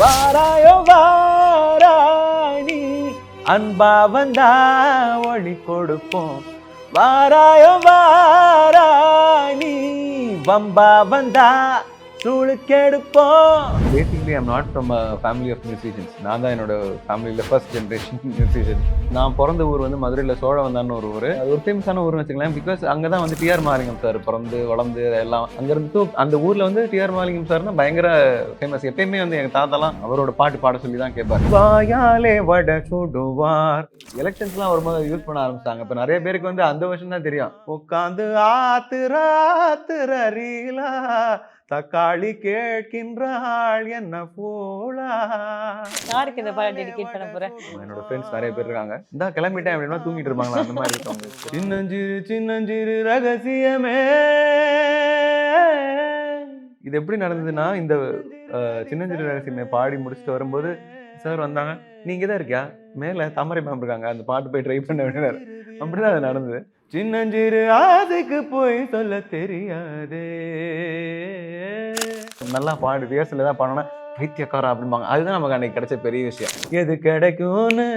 வாராயோ வாராய் நீ அன்பா வந்தா ஒளி கொடுப்போம். வாராயோ வாராய் நீ வம்பா வந்தா சூளுக்கெடுப்போம். Basically I'm not from family of musicians. நான் தான் என்னோட ஃபேமிலியில் ஃபர்ஸ்ட் ஜென்ரேஷன் மியூசிஷியன். நான் பிறந்த ஊர் வந்து மதுரையில் சோழவந்தான்னு ஒரு ஊர். அது ஒரு ஃபேமஸான ஊர்னு வச்சுக்கலாம். பிகாஸ் அங்கே தான் வந்து டிஆர் மகாலிங்கம் சார் பிறந்து வளர்ந்து எல்லாம் அங்கேருந்து. அந்த ஊரில் வந்து டிஆர் மகாலிங்கம் சார்னா பயங்கர ஃபேமஸ். எப்பயுமே வந்து எங்கள் தாத்தாலாம் அவரோட பாட்டு பாட சொல்லி தான் கேட்பார். வாயாலே வட சுடுவார். எலெக்ஷன்ஸ்லாம் வரும்போது யூஸ் பண்ண ஆரம்பிச்சாங்க. இப்போ நிறைய பேருக்கு வந்து அந்த வருஷம் தான் தெரியும். உட்காந்து ஆத்துரீலா தக்காளி கேட்கின்றாள் என்ன போலா. யாருக்கு இந்த பாட டெடிகேட் பண்ண போறேன்? என்னோட ஃப்ரெண்ட்ஸ் நிறைய பேர் இருக்காங்க. இந்த கிளம்பிட்டேன் அப்படின்னா தூங்கிட்டு இருப்பாங்களா அந்த மாதிரி இருக்கவங்க. சின்னஞ்சிறு சின்னஞ்சிறு ரகசியமே. இது எப்படி நடந்ததுன்னா, இந்த சின்னஞ்சிறு ரகசியமே பாடி முடிச்சுட்டு வரும்போது சார் வந்தாங்க. நீங்க தான் இருக்கியா மேல தாமரை மேம் இருக்காங்க, அந்த பாட்டு போய் ட்ரை பண்ண அப்படின்னாரு. அப்படிதான் அது நடந்தது. சின்னஞ்சிறு ஆசைக்கு போய் சொல்ல தெரியாதே. நல்லா பாடு ரிஹர்சல் தான் பண்ணோன்னா பைத்தியக்காரா அப்படிம்பாங்க. அதுதான் நமக்கு அன்னைக்கு கிடைச்ச பெரிய விஷயம். எது கிடைக்கும்னு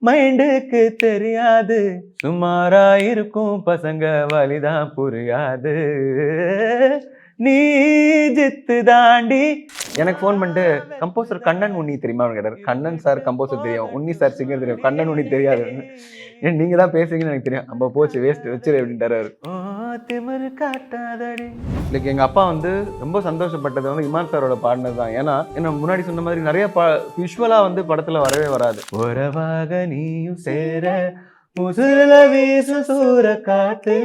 மைண்டுக்கு தெரியாது, சுமாரா இருக்கும் பசங்க வலிதான் புரியாது. நீ ஜித்து தாண்டி. எனக்கு ஃபோன் பண்ணிட்டு கம்போசர் கண்ணன் உன்னி தெரியுமா கேட்டார். கண்ணன் சார் கம்போசர் தெரியும், உன்னி சார் சிங்கர் தெரியும், கண்ணன் உன்னி தெரியாது. ஏன் நீங்க தான் பேசுறீங்கன்னு எனக்கு தெரியும். அப்போ போச்சு வேஸ்ட் வச்சிரு அப்படின்ட்டாரு. திமிரு காட்டாதடி. லைக் எங்க அப்பா வந்து ரொம்ப சந்தோஷப்பட்டது வந்து இமான் சாரோட பாடினது தான். ஏன்னா என்ன முன்னாடி சொன்ன மாதிரி நிறைய விஷுவலா வந்து படத்துல வரவே வராது. உறவாக நீயும் சேர முசுல வீசு சூற காத்து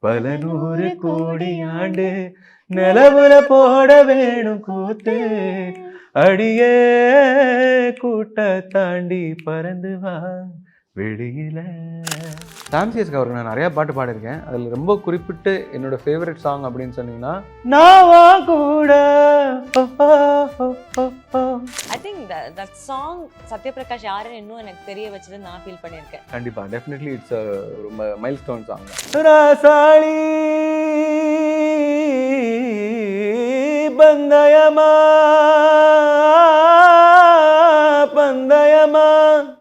பல 100 கோடி ஆண்டு நிலவுல போட வேணும் கூத்து. அடியே கூட்ட தாண்டி பறந்து வா வெளியில. சாம்சியஸ்க்கு அவருக்கு நான் நிறைய பாட்டு பாடிருக்கேன். அதில் ரொம்ப குறிப்பிட்டு என்னோட ஃபேவரட் சாங் அப்படின்னு சொன்னீங்கன்னா நாவா கூட. I think that song Sathyaprakash யாருன்னு இன்னும் எனக்கு தெரிய வச்சது நான் ஃபீல் பண்ணியிருக்கேன். கண்டிப்பா டெஃபினெட்லி இட்ஸ் ரொம்ப மைல் ஸ்டோன் சாங். ராசாளி பந்தயமா